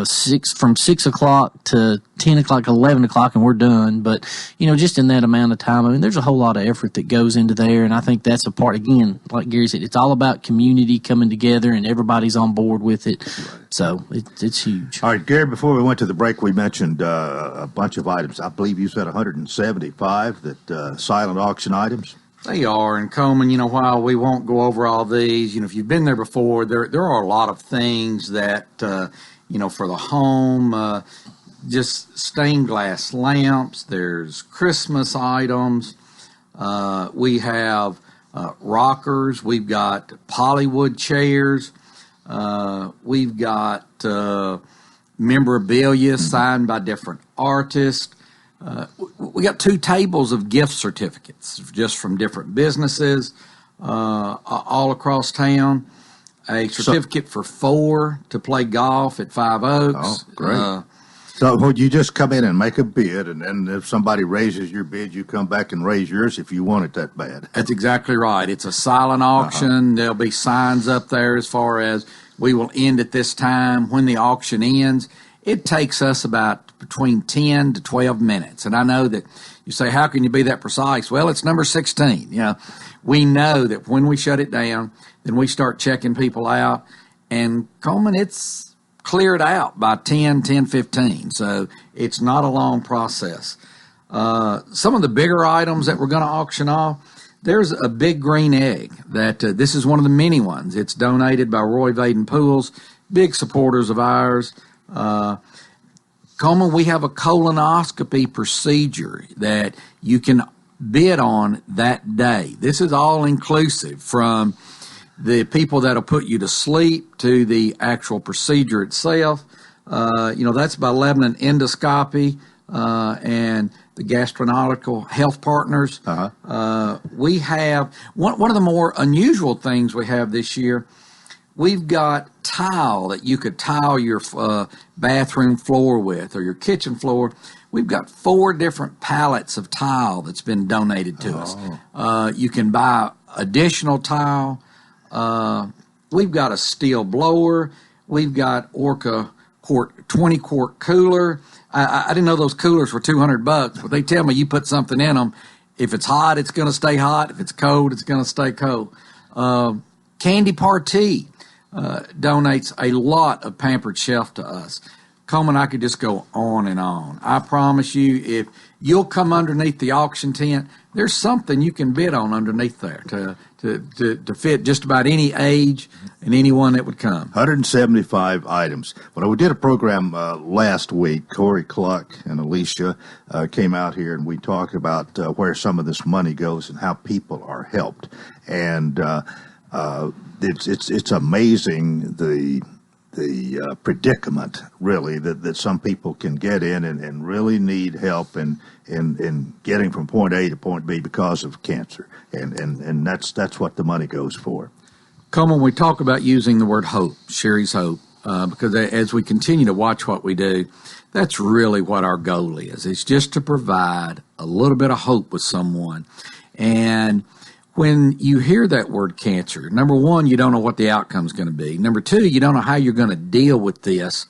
from 6 o'clock to 10 o'clock, 11 o'clock, and we're done. But, just in that amount of time, I mean, there's a whole lot of effort that goes into there. And I think that's a part, again, like Gary said, it's all about community coming together and everybody's on board with it. So it's huge. All right, Gary, before we went to the break, we mentioned a bunch of items. I believe you said 175 that silent auction items. They are. And Coleman, while we won't go over all these, if you've been there before, there are a lot of things that, for the home, just stained glass lamps. There's Christmas items. We have rockers. We've got Hollywood chairs. We've got memorabilia signed by different artists. We got 2 tables of gift certificates just from different businesses all across town. A certificate for 4 to play golf at Five Oaks. Oh, great. So would you just come in and make a bid, and then if somebody raises your bid, you come back and raise yours if you want it that bad? That's exactly right. It's a silent auction. There'll be signs up there as far as we will end at this time. When the auction ends, it takes us about between 10 to 12 minutes. And I know that you say, how can you be that precise? Well, it's number 16. We know that when we shut it down, then we start checking people out. And Coleman, it's cleared out by 10:15. So it's not a long process. Some of the bigger items that we're going to auction off, there's a big green egg that this is one of the mini ones. It's donated by Roy Vaden Pools, big supporters of ours. Coleman, we have a colonoscopy procedure that you can bid on that day. This is all inclusive, from the people that'll put you to sleep to the actual procedure itself. That's by Lebanon Endoscopy and the Gastroenterological Health Partners. We have one of the more unusual things we have this year. We've got tile that you could tile your bathroom floor with or your kitchen floor. We've got 4 different pallets of tile that's been donated to us. You can buy additional tile. We've got a steel blower. We've got Orca 20-quart cooler. I didn't know those coolers were $200, but they tell me you put something in them. If it's hot, it's going to stay hot. If it's cold, it's going to stay cold. Candy Party donates a lot of Pampered Chef to us. Coleman, I could just go on and on. I promise you, if you'll come underneath the auction tent, there's something you can bid on underneath there to fit just about any age and anyone that would come. 175 items. When we did a program last week, Corey Cluck and Alicia came out here and we talked about where some of this money goes and how people are helped. And it's amazing the predicament, really, that some people can get in and really need help in getting from point A to point B because of cancer. And that's what the money goes for. Coleman, we talk about using the word hope, Sherry's hope, because as we continue to watch what we do, that's really what our goal is. It's just to provide a little bit of hope with someone. And when you hear that word cancer, number one, you don't know what the outcome is going to be. Number two, you don't know how you're going to deal with this.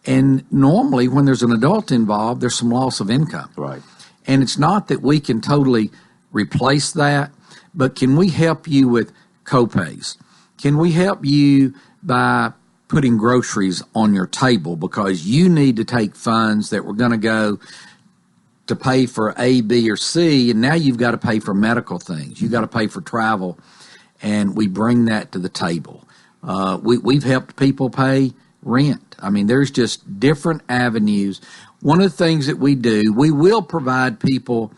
And normally when there's an adult involved, there's some loss of income. Right. And it's not that we can totally replace that, but can we help you with copays? Can we help you by putting groceries on your table because you need to take funds that were going to go to pay for A, B, or C, and now you've got to pay for medical things. You've got to pay for travel, and we bring that to the table. We've helped people pay rent. I mean, there's just different avenues. One of the things that we do, we will provide people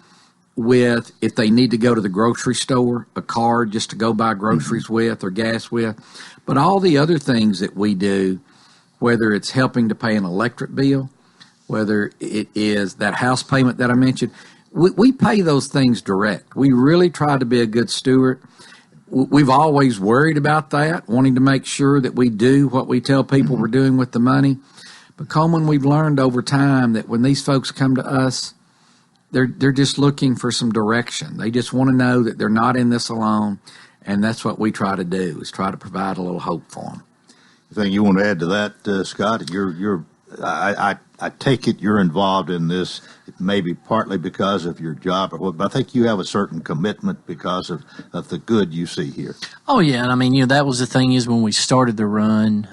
with, if they need to go to the grocery store, a card just to go buy groceries with or gas with. But all the other things that we do, whether it's helping to pay an electric bill, whether it is that house payment that I mentioned, we pay those things direct. We really try to be a good steward. We've always worried about that, wanting to make sure that we do what we tell people we're doing with the money. But Coleman, we've learned over time that when these folks come to us, they're just looking for some direction. They just want to know that they're not in this alone, and that's what we try to do, is try to provide a little hope for them. Anything you want to add to that, Scott? I take it you're involved in this maybe partly because of your job or what, but I think you have a certain commitment because of the good you see here. Oh, yeah. And I mean, that was the thing is when we started the run,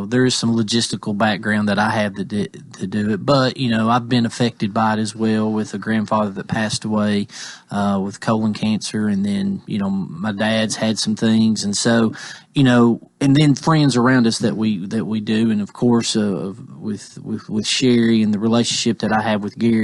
there is some logistical background that I have to do it. But, I've been affected by it as well with a grandfather that passed away with colon cancer. And then, my dad's had some things. And so, and then friends around us that we do. And, of course, with Sherry and the relationship that I have with Gary,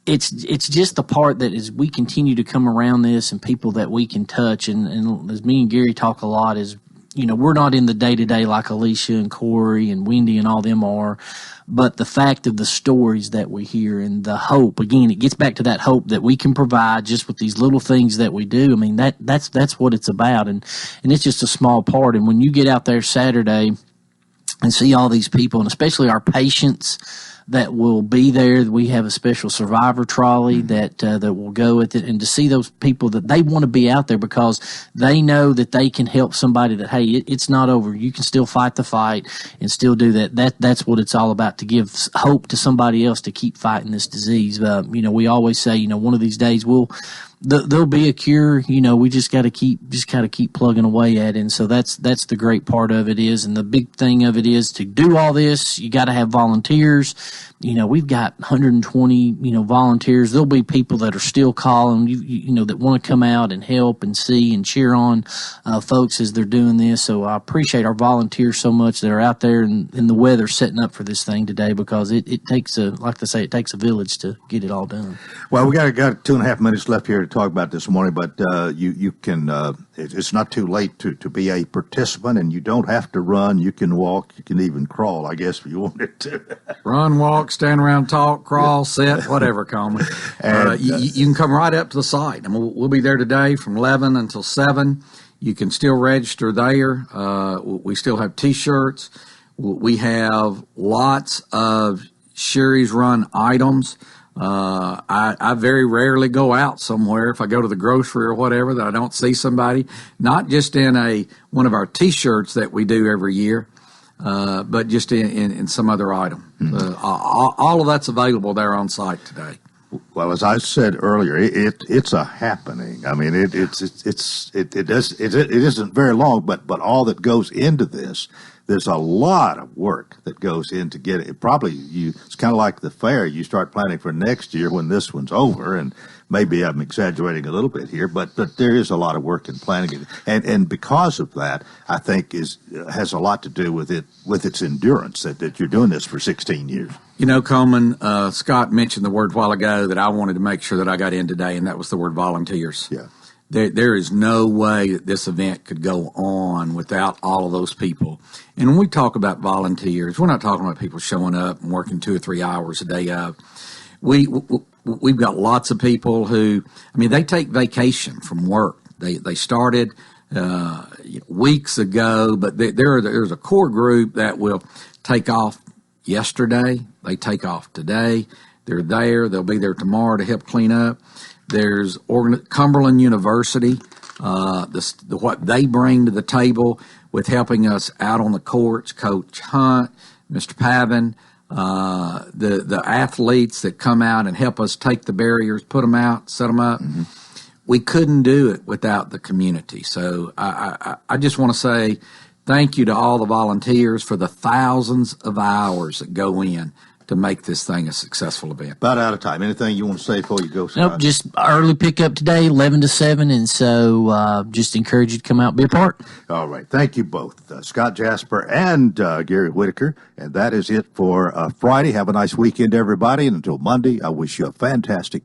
it's just the part that as we continue to come around this and people that we can touch, and as me and Gary talk a lot is, we're not in the day-to-day like Alicia and Corey and Wendy and all them are, but the fact of the stories that we hear and the hope, again, it gets back to that hope that we can provide just with these little things that we do. I mean, that's what it's about, and it's just a small part. And when you get out there Saturday and see all these people, and especially our patients that will be there, we have a special survivor trolley that will go with it, and to see those people that they want to be out there because they know that they can help somebody that, hey, it's not over. You can still fight the fight and still do that. That's what it's all about, to give hope to somebody else to keep fighting this disease. We always say, one of these days there'll be a cure. We just got to keep plugging away at it. And so that's the great part of it is, and the big thing of it is to do all this, you got to have volunteers. We've got 120, volunteers. There'll be people that are still calling, that want to come out and help and see and cheer on folks as they're doing this. So I appreciate our volunteers so much that are out there in the weather setting up for this thing today, because it takes it takes a village to get it all done. Well, we got 2.5 minutes left here to talk about this morning, but you can. It's not too late to be a participant, and you don't have to run. You can walk. You can even crawl, I guess, if you wanted to. Run, walk, stand around, talk, crawl, sit, whatever, Coleman. You can come right up to the site. I mean, we'll be there today from 11 until 7. You can still register there. We still have T-shirts. We have lots of Sherry's Run items. I very rarely go out somewhere if I go to the grocery or whatever that I don't see somebody, not just in one of our T-shirts that we do every year, but just in some other item. All of that's available there on site today. Well, as I said earlier, it's a happening. I mean, it isn't very long, but all that goes into this. There's a lot of work that goes into getting it. It's kind of like the fair. You start planning for next year when this one's over, and maybe I'm exaggerating a little bit here, but there is a lot of work in planning it, and because of that, I think has a lot to do with its endurance that you're doing this for 16 years. You know, Coleman, Scott mentioned the word a while ago that I wanted to make sure that I got in today, and that was the word volunteers. Yeah. There is no way that this event could go on without all of those people. And when we talk about volunteers, we're not talking about people showing up and working 2 or 3 hours a day of. We've got lots of people who, I mean, they take vacation from work. They started weeks ago, but there's a core group that will take off yesterday. They take off today. They're there. They'll be there tomorrow to help clean up. There's Cumberland University, what they bring to the table with helping us out on the courts, Coach Hunt, Mr. Pavin, the athletes that come out and help us take the barriers, put them out, set them up. Mm-hmm. We couldn't do it without the community. So I just want to say thank you to all the volunteers for the thousands of hours that go in to make this thing a successful event. About out of time. Anything you want to say before you go, Scott? Nope, just early pickup today, 11 to 7, and so just encourage you to come out and be a part. All right. Thank you both, Scott Jasper and Gary Whitaker. And that is it for Friday. Have a nice weekend, everybody. And until Monday, I wish you a fantastic